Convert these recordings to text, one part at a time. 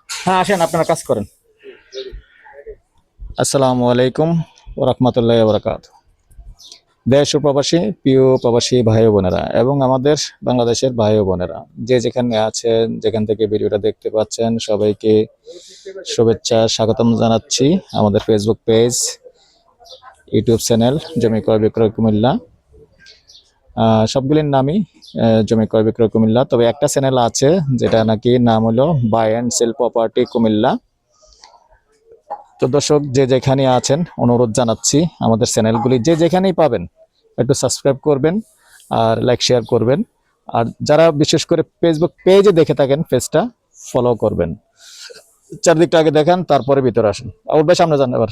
হ্যাঁ, আসেন, আপনারা কাজ করেন। আসসালামু আলাইকুম ওয়া রাহমাতুল্লাহি ওয়া বারাকাতুহু। দেশ ও প্রবাসী, প্রিয় প্রবাসী ভাই ও বোনেরা এবং আমাদের বাংলাদেশের ভাই ও বোনেরা, যে যেখানে আছেন, যেখান থেকে ভিডিওটা দেখতে পাচ্ছেন, সবাইকে শুভেচ্ছা স্বাগতম জানাচ্ছি। আমাদের ফেসবুক পেজ, ইউটিউব চ্যানেল জমি ক্রয় বিক্রয় কুমিল্লা, সবগুলির নামই জমি ক্রয় বিক্রয় কুমিল্লা। তবে একটা চ্যানেল আছে যেটা নাকি নাম হলো buy and sell property Comilla. তো দর্শক, যে যেখানে আছেন, অনুরোধ জানাচ্ছি আমাদের চ্যানেলগুলি যে যেখানেই পাবেন একটু সাবস্ক্রাইব করবেন আর লাইক শেয়ার করবেন। আর যারা বিশেষ করে ফেসবুক পেজে দেখে থাকেন, পেজটা ফলো করবেন। চারদিকটা আগে দেখান, তারপরে ভিতরে আসেন। আউট ভাই, সামনে যান এবার।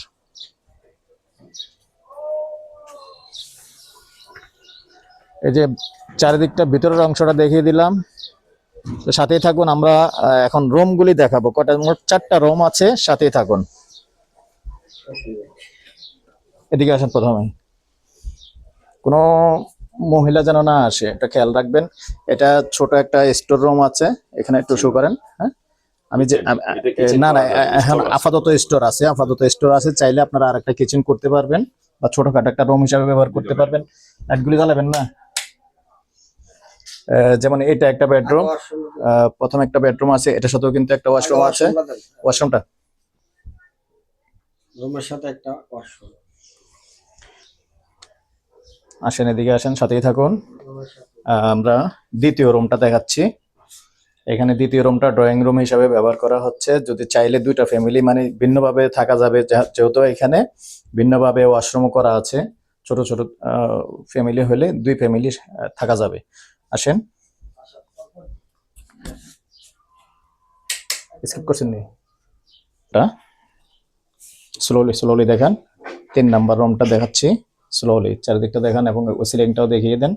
এই যে চারিদিকটা ভিতরের অংশটা দেখিয়ে দিলাম, তো সাথেই থাকুন। আমরা এখন রুমগুলি দেখাবো। কটা? মোট 4টা রুম আছে, সাথেই থাকুন। এদিকে আসেন। প্রথমে কোনো মহিলা যেন না আসে, এটা খেয়াল রাখবেন। এটা ছোট একটা স্টোর রুম আছে, এখানে একটু শো করেন। হ্যাঁ, আমি যে না না, এখন আপাতত স্টোর আছে, আপাতত স্টোর আছে। চাইলে আপনারা আরেকটা কিচেন করতে পারবেন বা ছোটখাটো একটা রুম হিসাবে ব্যবহার করতে পারবেন। লাইটগুলি জ্বালাবেন না। যেমন এটা একটা বেডরুম, প্রথম একটা বেডরুম আছে, এটার সাথেও কিন্তু একটা ওয়াশরুম আছে। ওয়াশরুমটা রুমের সাথে একটা ওয়াশরুম। আসেন, এদিকে আসেন, সাথেই থাকুন। আমরা দ্বিতীয় রুমটা দেখাচ্ছি। এখানে দ্বিতীয় রুমটা ড্রয়িং রুম হিসাবে ব্যবহার করা হচ্ছে। যদি চাইলে দুইটা ফ্যামিলি মানে ভিন্নভাবে থাকা যাবে, যেহেতু এখানে ভিন্নভাবে ওয়াশরুমও করা আছে। ছোট ছোট ফ্যামিলি হলে দুই ফ্যামিলি থাকা যাবে। আসেন, স্কিপ করছেন নি? স্লোলি স্লোলি দেখান। 3 নাম্বার রুমটা দেখাচ্ছি। স্লোলি চারিদিকটা দেখান এবং সিলিংটাও দেখিয়ে দেন।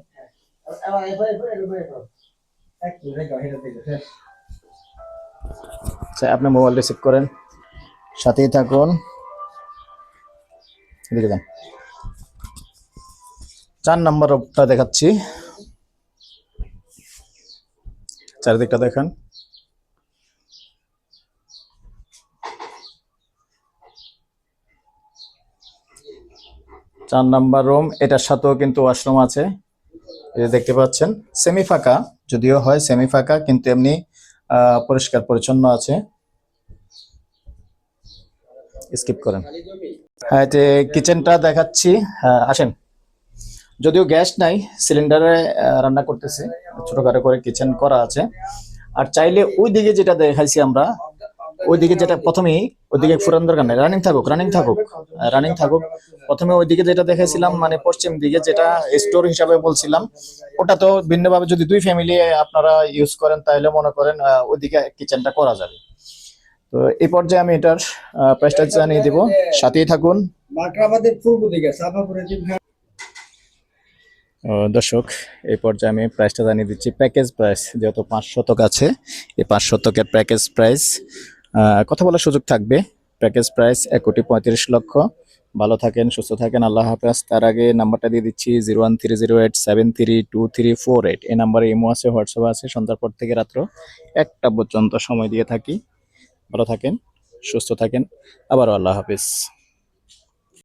আপনি মোবাইল রিসিভ করেন, সাথেই থাকুন। এদিকে দেন। 4 নাম্বার রুমটা দেখাচ্ছি, চারিদিকটা দেখান। চার নাম্বার রুম, এটার সাথেও কিন্তু ওয়াশরুম আছে, এই যে দেখতে পাচ্ছেন। সেমি ফাঁকা, যদিও হয় সেমি ফাঁকা, কিন্তু এমনি পরিষ্কার পরিচ্ছন্ন আছে। স্কিপ করেন। হ্যাঁ, যে কিচেনটা দেখাচ্ছি। হ্যাঁ, আসেন। যদিও গ্যাস নাই, সিলিন্ডারে রান্না করতেছে, ছোটখাটো করে কিচেন করা আছে। আর চাইলে ওই দিকে যেটা দেখাইছি আমরা, ওইদিকে যেটা প্রথমেই, ওইদিকে ফুরান দরকার নেই, রানিং থাকুক, রানিং থাকুক, রানিং থাকুক। প্রথমে ওইদিকে যেটা দেখেছিলাম, মানে পশ্চিম দিকে যেটা স্টোর হিসাবে বলছিলাম, ওটা তো ভিন্নভাবে যদি দুই ফ্যামিলি আপনারা ইউজ করেন, তাহলে মনে করেন ওইদিকে কিচেনটা করা যাবে। তো এই পর্যায়ে আমি এটার প্রাইসটা জানিয়ে দিব, সাথেই থাকুন। দর্শক, এই পর্যায়ে আমি প্রাইসটা জানিয়ে দিচ্ছি। প্যাকেজ প্রাইস, যেহেতু 5 শতক আছে, এই 5 শতকের প্যাকেজ প্রাইস, কথা বলার সুযোগ থাকবে। Package price 1,35,00,000। ভালো থাকেন, সুস্থ থাকেন, আল্লাহ হাফেজ। তার আগে নাম্বারটা দিয়ে দিচ্ছি 013087323448। এই নাম্বারে ইমো আছে, হোয়াটসঅ্যাপ আছে। সন্ধ্যার পর থেকে রাত্র 1টা পর্যন্ত সময় দিয়ে থাকি। ভালো থাকেন, সুস্থ থাকেন, আবারও আল্লাহ হাফেজ।